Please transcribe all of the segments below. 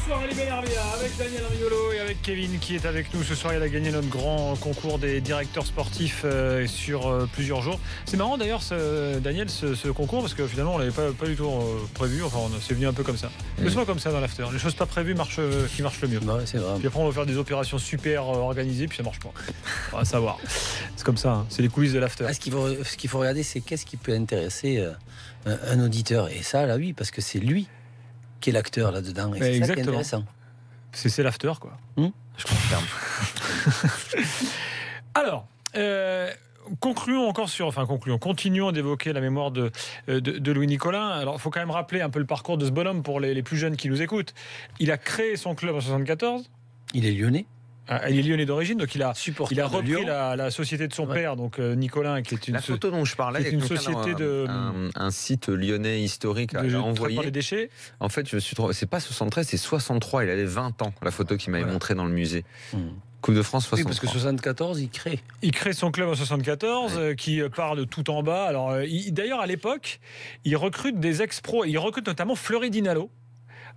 Bonsoir Ali Benarbia, avec Daniel Riolo et avec Kevin qui est avec nous ce soir. Il a gagné notre grand concours des directeurs sportifs sur plusieurs jours. C'est marrant d'ailleurs Daniel ce concours parce que finalement on l'avait pas du tout prévu. Enfin c'est venu un peu comme ça. C'est souvent comme ça dans l'after. Les choses pas prévues qui marchent le mieux. Ouais, c'est vrai. Puis après on va faire des opérations super organisées puis ça marche pas. On va savoir. C'est comme ça. Hein. C'est les coulisses de l'after. Ce qu'il faut regarder, c'est qu'est-ce qui peut intéresser un auditeur. Et ça là oui, parce que c'est lui qui est l'acteur là-dedans. Et c'est ça qui est intéressant. C'est l'after, quoi. Je confirme. Alors, continuons d'évoquer la mémoire de Louis Nicolin. Alors, il faut quand même rappeler un peu le parcours de ce bonhomme pour les plus jeunes qui nous écoutent. Il a créé son club en 1974. Il est lyonnais. Il est lyonnais d'origine, donc il a repris la société de son père, donc Nicolin, qui est une photo dont je parlais, une société de un site lyonnais historique à envoyer. Les déchets. En fait, c'est pas 73, c'est 63. Il avait 20 ans. La photo qu'il m'avait montrée dans le musée. Coupe de France 63. Oui, parce que 74, il crée son club en 74, qui part de tout en bas. Alors, d'ailleurs, à l'époque, il recrute des ex-pros. Il recrute notamment Fleury Dinalo.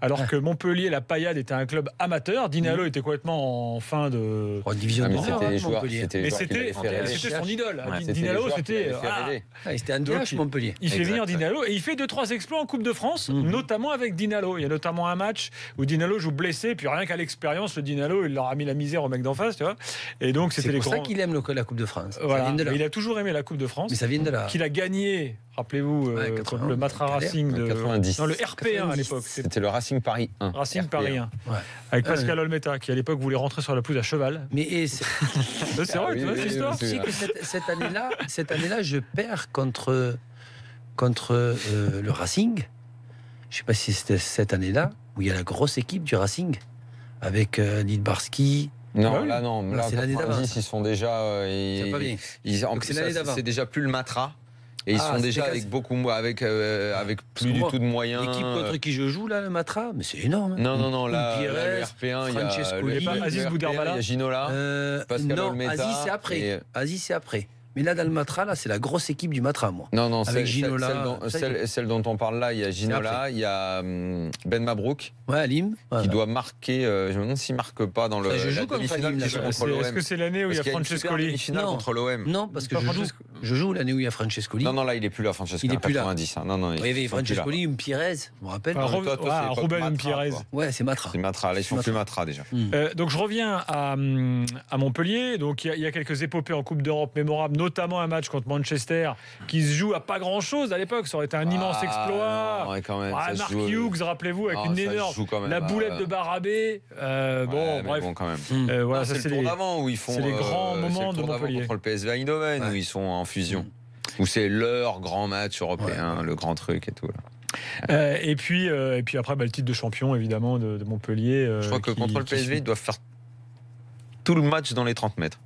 Alors que Montpellier, la Paillade était un club amateur, Dinalo était complètement en fin de division d'honneur. Mais c'était son idole. Dinalo, c'était un DH Montpellier. Il fait venir Dinalo et il fait 2-3 exploits en Coupe de France, notamment avec Dinalo. Il y a notamment un match où Dinalo joue blessé, puis rien qu'à l'expérience, le Dinalo, il leur a mis la misère au mec d'en face, tu vois. Et donc c'était c'est pour ça qu'il aime la Coupe de France. Voilà. Il a toujours aimé la Coupe de France. Mais ça vient de là. Qu'il a gagné. Rappelez-vous, le Matra Racing de 90. Non, le RP1 à l'époque. C'était le Racing Paris 1. Racing Paris 1. Ouais. Avec Pascal Olmeta, qui à l'époque voulait rentrer sur la pelouse à cheval. Mais c'est vrai, tu vois cette histoire. Tu sais que cette année-là, je perds contre le Racing. Je ne sais pas si c'était cette année-là où il y a la grosse équipe du Racing avec Lidbarski. Non, là, c'est l'année d'avant. Ils sont déjà. C'est pas bien. C'est déjà plus le Matra. Et ils sont déjà avec plus du tout de moyens. L'équipe contre qui je joue là, le Matra, mais c'est énorme. Non, là, le RP1, il y a Aziz Boudherbala, il y a Ginola, Pascal Olmeta. Aziz c'est après. Aziz c'est après. Mais là, dans le Matra, là, c'est la grosse équipe du Matra, moi. Non, avec Ginola, celle dont on parle là, il y a Ginola, il y a Ben Mabrouk. Ouais, Alim. Qui doit marquer. Je me demande s'il ne marque pas dans le. Je joue contre Alim. Est-ce que c'est l'année où il y a Francescoli contre l'OM? Non, parce que je joue l'année où il y a Francescoli. Non, là, il n'est plus là, Francescoli. Il n'est plus là. Non, il y avait Francescoli, une Pires, je me rappelle. Ruben Pires. Ouais, c'est Matra. C'est Matra. Là, ils sont plus Matra déjà. Donc, je reviens à Montpellier. Donc, il y a quelques épopées en Coupe d'Europe mémorables, notamment un match contre Manchester qui se joue à pas grand chose à l'époque. Ça aurait été un immense exploit. Mark Hughes, rappelez-vous, avec une énorme. La boulette de Barabé. Bref. Quand même. Voilà, c'est le tour d'avant où ils font. C'est les grands moments de Montpellier. Contre le PSV Eindhoven où ils sont en fusion. Où c'est leur grand match européen, le grand truc et tout. Là. Et puis après, le titre de champion évidemment de Montpellier. Je crois que contre le PSV, ils doivent faire tout le match dans les 30 mètres.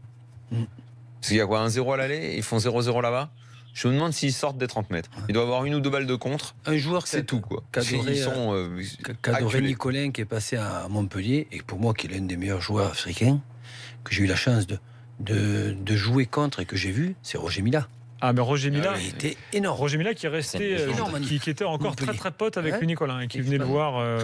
Parce qu'il y a quoi, 1-0 à l'aller, ils font 0-0 là-bas. Je me demande s'ils sortent des 30 mètres. Il doit y avoir une ou deux balles de contre. Un joueur, c'est tout quoi. Cadoré Nicolin qui est passé à Montpellier et pour moi qui est l'un des meilleurs joueurs africains que j'ai eu la chance de jouer contre et que j'ai vu, c'est Roger Mila. Ah mais Roger Mila, il était énorme. Roger Mila qui est resté, qui était encore très très pote avec lui Nicolin et qui venait le voir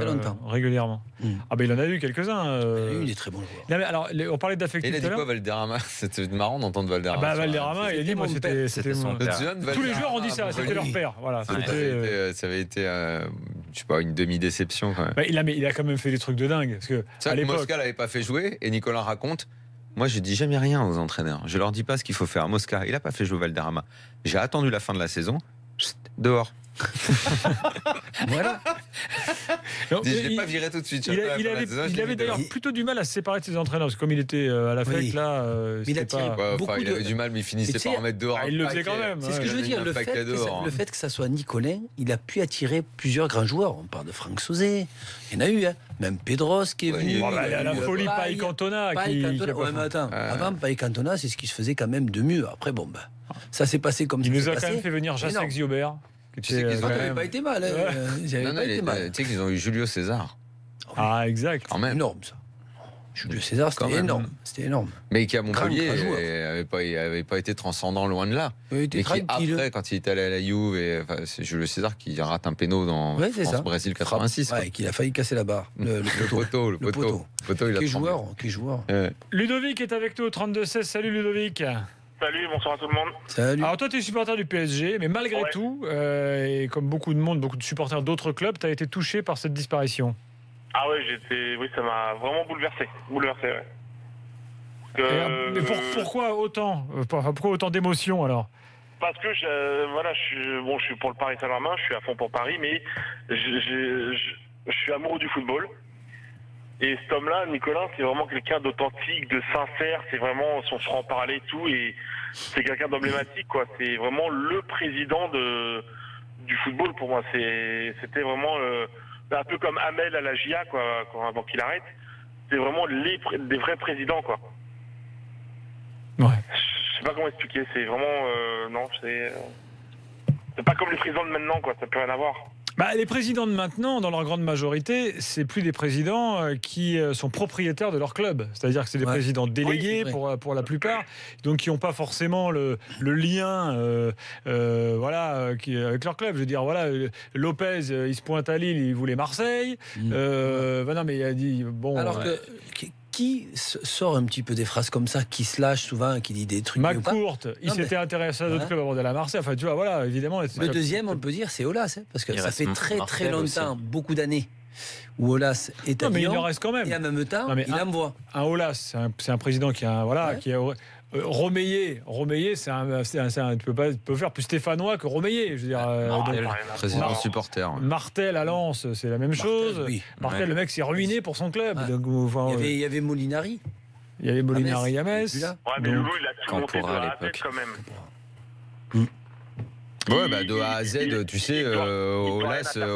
régulièrement. Ah ben il en a eu quelques-uns. Il est très bon joueur. Non, mais alors on parlait d'affectif. Il a dit quoi Valderrama? C'était marrant d'entendre Valderrama. Valderrama, il a dit moi c'était son père. Tous les joueurs ont dit ça, c'était leur père. Voilà. Ça avait été, je sais pas, une demi-déception quand même. Il a quand même fait des trucs de dingue parce que à l'époque Mosca l'avait pas fait jouer et Nicolin raconte. Moi, je dis jamais rien aux entraîneurs. Je leur dis pas ce qu'il faut faire. Mosca, il a pas fait jouer Valderrama. J'ai attendu la fin de la saison. Dehors. Voilà. Je ne l'ai pas viré tout de suite. Il avait d'ailleurs plutôt du mal à se séparer de ses entraîneurs. Parce que comme il était à la FEC, là, il avait du mal, mais il finissait par en mettre dehors. Il le faisait quand même. C'est ce que je veux dire. Le fait que ça soit Nicolin, il a pu attirer plusieurs grands joueurs. On parle de Franck Sauzet. Il y en a eu, hein. Même Pedros qui est venu. La folie Paille Cantona. Avant, Paille Cantona, c'est ce qui se faisait quand même de mieux. Après, ça s'est passé comme ça. Il nous a quand même fait venir Jacques Ziobert. Tu sais qu'ils n'avaient pas été mal. Tu sais qu'ils ont eu Julio César. Ah, exact. Quand même. Énorme, ça. Julio César, Quand c'était même. énorme. C'était énorme. Mais qui à Montpellier Grand joueur. avait pas été transcendant loin de là. Il était Et qui tranquille. après, quand il est allé à la Juve, c'est Julio César qui rate un péno dans Ouais, c'est ça. France-Brésil 86. quoi. Ouais, qu'il a failli casser la barre. Le poteau. Le poteau, il a Qui est tremblé. joueur. Ouais. Ludovic est avec nous au 32-16. Salut Ludovic. Salut, bonsoir à tout le monde. Salut. Alors toi, tu es supporter du PSG, mais malgré Ouais. tout, et comme beaucoup de monde, beaucoup de supporters d'autres clubs, tu as été touché par cette disparition. Ah ouais, oui, ça m'a vraiment bouleversé. Ouais. Mais pourquoi autant pourquoi autant d'émotions alors? Parce que je suis pour le Paris Saint-Germain, je suis à fond pour Paris, mais je suis amoureux du football. Et cet homme-là, Nicolas, c'est vraiment quelqu'un d'authentique, de sincère, c'est vraiment son franc-parler et tout, et c'est quelqu'un d'emblématique, quoi. C'est vraiment le président du football pour moi. C'était vraiment un peu comme Hamel à la GIA, quoi, avant qu'il arrête. C'est vraiment des vrais présidents, quoi. Ouais. Je sais pas comment expliquer, c'est vraiment non, c'est pas comme les présidents de maintenant, quoi, ça peut rien avoir. Bah, les présidents de maintenant, dans leur grande majorité, c'est plus des présidents qui sont propriétaires de leur club. C'est-à-dire que c'est des présidents délégués c'est pour la plupart, donc qui n'ont pas forcément le lien avec leur club. Je veux dire, voilà, Lopez, il se pointe à Lille, il voulait Marseille. Non, mais il a dit bon. Alors que qui sort un petit peu des phrases comme ça, qui se lâche souvent, qui dit des trucs. McCourt, il s'était intéressé à d'autres clubs avant d'aller à Marseille. Enfin, tu vois, voilà, évidemment. Le deuxième, on peut dire, c'est Aulas, parce que Il ça reste fait très Martel longtemps, aussi. beaucoup d'années, où Aulas est à Non, mais il Lyon, en reste quand même. et en même temps, il envoie. Un Aulas, c'est un président qui a qui est Romeyer, tu peux faire plus stéphanois que Romeyer. Je veux dire, Président supporter. Ouais. Martel à Lens, c'est la même chose. Oui. Martel, Ouais. le mec s'est ruiné pour son club. Ouais. Donc, enfin, Il y avait Molinari. il y avait Molinari à Metz, Metz. il est plus là. Ouais, mais Donc, Loulou, il a tout monté de Campora à A à Z l'époque. quand même. Ouais, bah de A à Z, tu sais, Aulas, c'est Il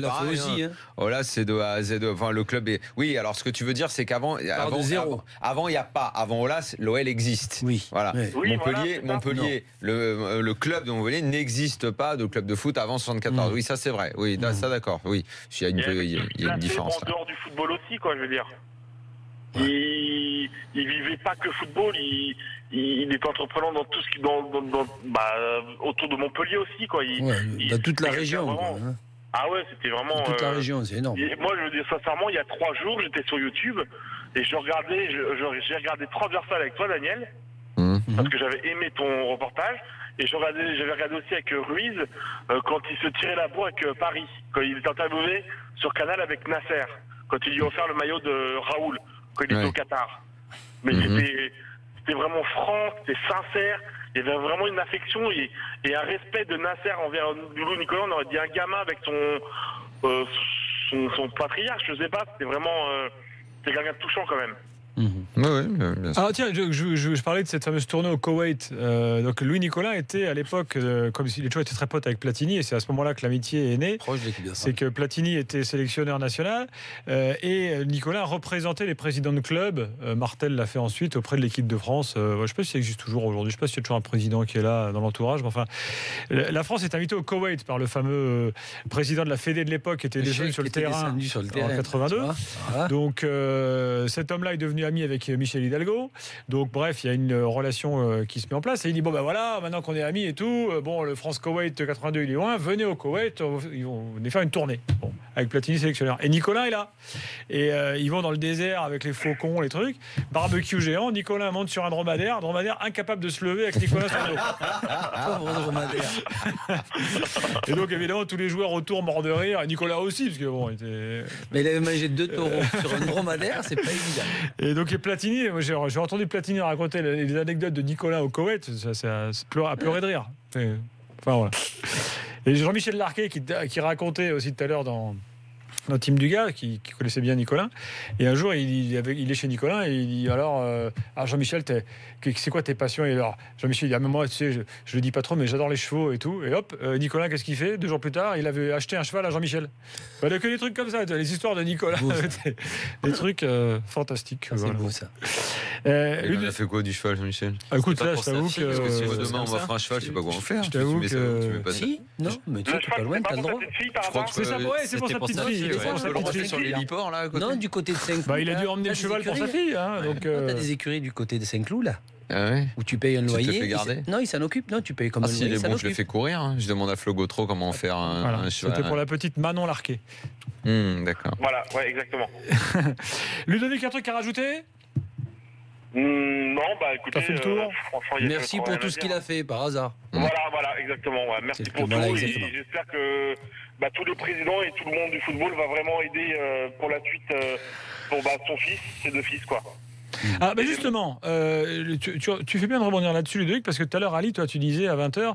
l'a fait pareil. aussi. Hein. Aulas, c'est de A à Z. Enfin, le club est. Oui, alors ce que tu veux dire, c'est qu'avant, de zéro. avant, il n'y a pas. Avant Aulas, l'OL existe. Oui. Voilà. Ouais. Oui, Montpellier, voilà, c'est ça. Montpellier, le club de Montpellier n'existe pas de club de foot avant 74. Oui, ça c'est vrai. Oui, ça d'accord. Oui, il y a une différence. En dehors du football aussi, quoi, je veux dire. Il vivait pas que football, il était entreprenant dans tout ce qui autour de Montpellier aussi, quoi. Dans toute la région. Vraiment, Quoi, hein. Ah ouais, c'était vraiment. Dans toute la région, c'est énorme. Et moi, je veux dire sincèrement, il y a 3 jours, j'étais sur YouTube et j'ai regardé Transversal avec toi, Daniel, parce que j'avais aimé ton reportage. Et j'avais regardé aussi avec Ruiz quand il se tirait la bourre avec Paris, quand il était interviewé sur Canal avec Nasser, quand il lui a offert le maillot de Raoul, quand il était au Qatar. Mais c'était vraiment franc, c'était sincère, il y avait vraiment une affection et un respect de Nasser envers Loulou Nicolas. On aurait dit un gamin avec son patriarche, je sais pas, c'était vraiment c'était quelqu'un de touchant quand même. Oui, bien sûr. Ah tiens, je parlais de cette fameuse tournée au Koweït. Donc Louis Nicolin était à l'époque, comme il a toujours été très pote avec Platini, et c'est à ce moment-là que l'amitié est née. Proche de l'équipe de France. C'est que Platini était sélectionneur national et Nicolas représentait les présidents de club. Martel l'a fait ensuite auprès de l'équipe de France. Je ne sais pas si ça existe toujours aujourd'hui. Je ne sais pas s'il y a toujours un président qui est là dans l'entourage. Mais enfin, la France est invitée au Koweït par le fameux président de la Fédé de l'époque qui était descendu sur le terrain en 82. Voilà. Donc cet homme-là est devenu ami avec Michel Hidalgo. Donc bref, il y a une relation qui se met en place. Et il dit bon ben voilà, maintenant qu'on est amis et tout, bon le France-Koweït 82 il est loin, venez au Koweït, ils vont faire une tournée. Bon, avec Platini sélectionneur. Et Nicolas est là. Et ils vont dans le désert avec les faucons, les trucs. Barbecue géant. Nicolas monte sur un dromadaire incapable de se lever avec Nicolas sur le dos. Pauvre dromadaire. Et donc évidemment tous les joueurs autour morts de rire. Et Nicolas aussi parce que bon, il était. Mais il avait mangé 2 taureaux sur un dromadaire, c'est pas évident. Et donc Platini, moi, j'ai entendu Platini raconter les anecdotes de Nicolas au Koweït, ça à pleurer de rire. Enfin voilà. Et Jean-Michel Larquet qui racontait aussi tout à l'heure dans Team Dugas, qui connaissait bien Nicolas. Et un jour, il est chez Nicolas et il dit alors Jean-Michel, c'est quoi tes passions? Et alors Jean-Michel dit moi, tu sais, je le dis pas trop, mais j'adore les chevaux et tout. Et hop, Nicolas, qu'est-ce qu'il fait? 2 jours plus tard, il avait acheté un cheval à Jean-Michel. Il y a que des trucs comme ça, les histoires de Nicolas, des trucs fantastiques. C'est voilà. beau ça. Il a fait quoi du cheval, Jean-Michel? Écoute, pas là, pour je t'avoue sa fille, parce que que. si Moi, c'est demain, on comme m'offre ça. un cheval, je sais pas quoi en faire. Je t'avoue Tu mets ça- que- tu mets pas ça. Si, non, mais tu Le es cheval, pas loin, c'est t'as le pour droit. sa petite fille par Je crois hasard que C'est ça, ouais, c'est pour C'était sa pour petite sa fille. fille, Oui, pour sa le petite rentrer fille. sur l'héliport, là, à côté. Non, du côté de Saint-Cloud. Il a dû emmener le cheval pour sa fille. Hein, donc, T'as des écuries du côté de Saint-Cloud, là, Ah ouais. où tu payes un Tu te loyer. fais garder. Non, il s'en occupe. Non, tu payes comme Ah un si, loyer. il est il s'en bon, je le occupe. fais courir. Hein. Je demande à Flo Gautreau comment faire voilà, un cheval. c'était pour la petite Manon Larquet. D'accord. Voilà, ouais, exactement. Ludovic, un truc à rajouter? Non, bah écoutez, T'as fait le tour franchement, il y a Merci rien pour à tout ce dire. qu'il a fait, par hasard. Voilà, exactement. Ouais. Merci C'est pour voilà, tout. exactement. Et j'espère que tous les présidents et tout le monde du football va vraiment aider pour la suite pour son fils, ses 2 fils, quoi. Ah, bah justement, tu fais bien de rebondir là-dessus, Ludovic, parce que tout à l'heure, Ali, toi, tu disais à 20h,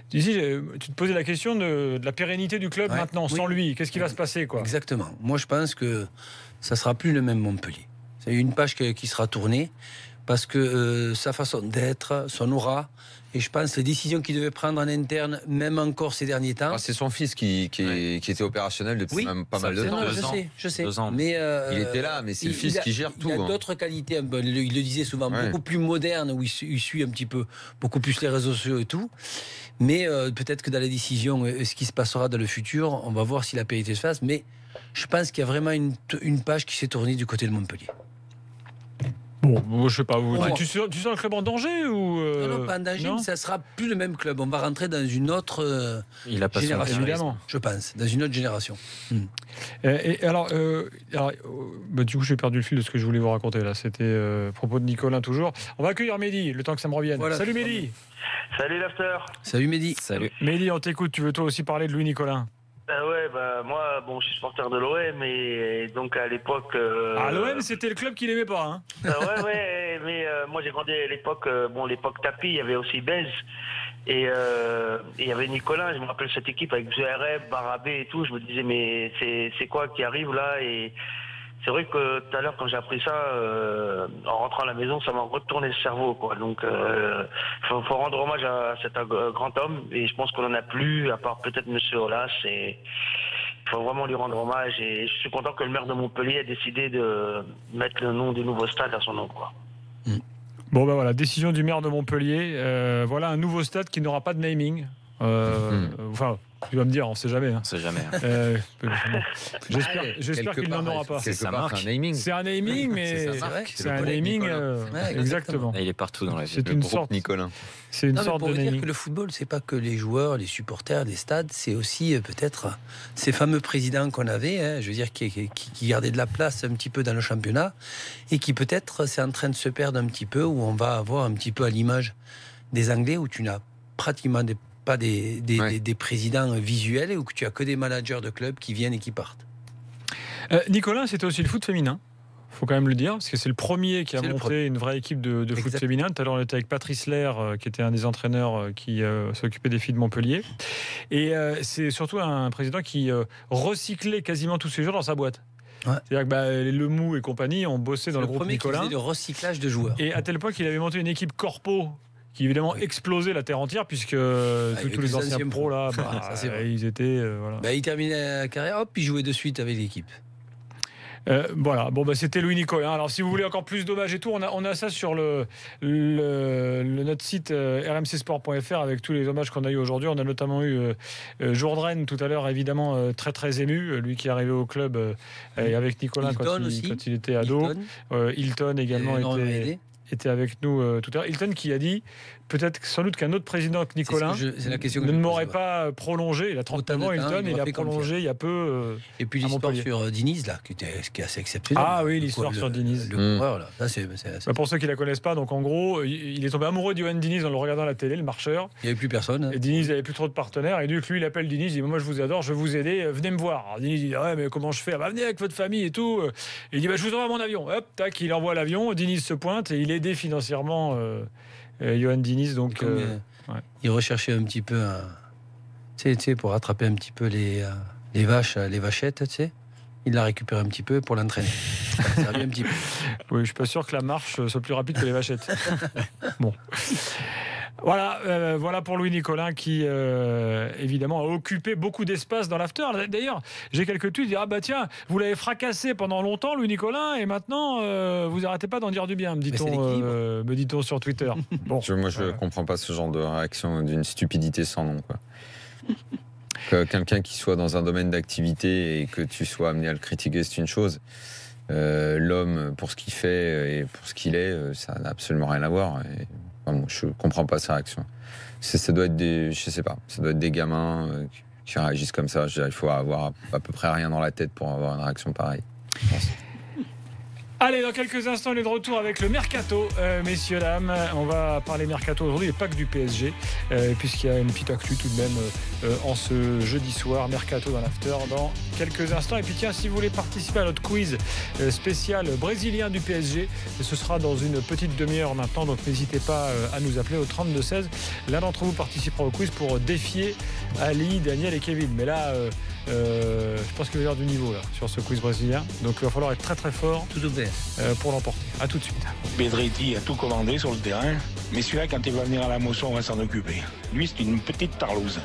tu te posais la question de la pérennité du club maintenant, sans lui. Qu'est-ce qui va se passer, quoi? Exactement. Moi, je pense que ça sera plus le même Montpellier. C'est une page qui sera tournée, parce que sa façon d'être, son aura, et je pense les décisions qu'il devait prendre en interne, même encore ces derniers temps. Ah, c'est son fils qui était opérationnel depuis même pas mal de temps. Je sais. 2 ans. Mais il était là, mais c'est le fils qui gère tout. Il a d'autres qualités, il le disait souvent, beaucoup plus modernes, où il suit un petit peu, beaucoup plus les réseaux sociaux et tout. Mais peut-être que dans la décision, ce qui se passera dans le futur, on va voir si la pérennité se fasse. Mais je pense qu'il y a vraiment une page qui s'est tournée du côté de Montpellier. Bon, je sais pas. Tu sens le club en danger ou Non, pas en danger, mais ça sera plus le même club. On va rentrer dans une autre génération, évidemment. Je pense, dans une autre génération. Et alors, du coup, j'ai perdu le fil de ce que je voulais vous raconter là. C'était à propos de Nicolas toujours. On va accueillir Mehdi, le temps que ça me revienne. Voilà, salut Mehdi. Salut l'after. Salut Mehdi. Salut. Mehdi, on t'écoute. Tu veux toi aussi parler de Louis Nicolin? Moi, je suis supporter de l'OM et donc à l'époque. L'OM, c'était le club qu'il aimait pas, hein. Mais moi j'ai grandi à l'époque, l'époque tapis, il y avait aussi Bez et il y avait Nicolas. Je me rappelle cette équipe avec Zouareb, Barabé et tout. Je me disais mais c'est quoi qui arrive là? Et c'est vrai que tout à l'heure quand j'ai appris ça, en rentrant à la maison, ça m'a retourné le cerveau, quoi. Donc faut rendre hommage à cet grand homme et je pense qu'on en a plus, à part peut-être Monsieur Aulas. Et il faut vraiment lui rendre hommage et je suis content que le maire de Montpellier ait décidé de mettre le nom du nouveau stade à son nom, quoi. Bon ben voilà, décision du maire de Montpellier. Voilà un nouveau stade qui n'aura pas de naming. Enfin, tu vas me dire, on ne sait jamais. On sait jamais. J'espère qu'il n'en aura pas. C'est un naming. C'est un naming, mais c'est un naming. Exactement. Et il est partout dans la ville. C'est une sorte, Nicolas. C'est une sorte pour de dire naming. que le football, c'est pas que les joueurs, les supporters, les stades, c'est aussi peut-être ces fameux présidents qu'on avait, je veux dire, qui gardaient de la place un petit peu dans le championnat et qui peut-être c'est en train de se perdre un petit peu, où on va avoir un petit peu à l'image des Anglais, où tu n'as pratiquement pas des présidents visuels, ou que tu as que des managers de clubs qui viennent et qui partent. Nicolas, c'était aussi le foot féminin. Il faut quand même le dire, parce que c'est le premier qui a monté une vraie équipe de foot féminin. Tout à l'heure, on était avec Patrice Lair, qui était un des entraîneurs qui s'occupait des filles de Montpellier. Et c'est surtout un président qui recyclait quasiment tous ses joueurs dans sa boîte. Ouais. C'est-à-dire que le Mou et compagnie ont bossé dans le groupe Nicolas. Qui faisait le recyclage de joueurs. Et à tel point qu'il avait monté une équipe corpo qui évidemment explosait la terre entière, puisque tous les anciens pros là, ils étaient ils terminaient la carrière, hop, ils jouaient de suite avec l'équipe. Voilà, c'était Louis Nicolin. Alors si vous voulez encore plus d'hommages et tout, on a ça sur notre site rmcsport.fr avec tous les hommages qu'on a eu aujourd'hui. On a notamment eu Jourdain tout à l'heure, évidemment très très ému, lui qui est arrivé au club avec Nicolin quand il était ado. Hilton également était avec nous tout à l'heure. Hilton qui a dit peut-être sans doute qu'un autre président que Nicolin ne m'aurait pas prolongé. Il a 39 ans, Hilton, il a prolongé il y a peu. Et puis l'histoire sur Diniz, là, qui est assez exceptionnelle. Ah oui, l'histoire sur Diniz. Le coureur, là. Ça, c'est pour ceux qui ne la connaissent pas, donc en gros, il est tombé amoureux de Johan Diniz en le regardant à la télé, le marcheur. Il n'y avait plus personne. Et Diniz n'avait plus trop de partenaires. Et donc lui, il appelle Diniz, il dit moi je vous adore, je vais vous aider, venez me voir. Alors, Diniz dit ouais, mais comment je fais? Venez avec votre famille et tout. Et il dit je vous envoie mon avion. Hop, tac, il envoie l'avion. Diniz se pointe et il est aidé financièrement. Johan Diniz, donc il recherchait un petit peu pour rattraper un petit peu les vaches, les vachettes, tu sais. Il l'a récupéré un petit peu pour l'entraîner. Ça a servi un petit peu. Oui, je suis pas sûr que la marche soit plus rapide que les vachettes. Bon. Voilà pour Louis Nicolin qui évidemment a occupé beaucoup d'espace dans l'after. D'ailleurs, j'ai quelques tweets. Tiens, vous l'avez fracassé pendant longtemps, Louis Nicolin, et maintenant vous arrêtez pas d'en dire du bien, me dit-on sur Twitter. Bon, moi je comprends pas ce genre de réaction d'une stupidité sans nom, quoi. quelqu'un qui soit dans un domaine d'activité et que tu sois amené à le critiquer, c'est une chose. L'homme, pour ce qu'il fait et pour ce qu'il est, ça n'a absolument rien à voir. Et, bon, je comprends pas sa réaction. Ça doit être ça doit être des gamins qui réagissent comme ça. Je veux dire, il faut avoir à peu près rien dans la tête pour avoir une réaction pareille, je pense. Allez, dans quelques instants, on est de retour avec le Mercato, messieurs, dames. On va parler Mercato aujourd'hui, et pas que du PSG, puisqu'il y a une petite actu tout de même en ce jeudi soir. Mercato dans l'after dans quelques instants. Et puis tiens, si vous voulez participer à notre quiz spécial brésilien du PSG, ce sera dans une petite demi-heure maintenant, donc n'hésitez pas à nous appeler au 32-16. L'un d'entre vous participera au quiz pour défier Ali, Daniel et Kevin. Mais là, je pense qu'il va y avoir du niveau là, sur ce quiz brésilien. Donc il va falloir être très très fort. Tout ouvert. Pour l'emporter. A tout de suite. Pedretti a tout commandé sur le terrain, mais celui-là, quand il va venir à la moisson, on va s'en occuper. Lui, c'est une petite tarlouse.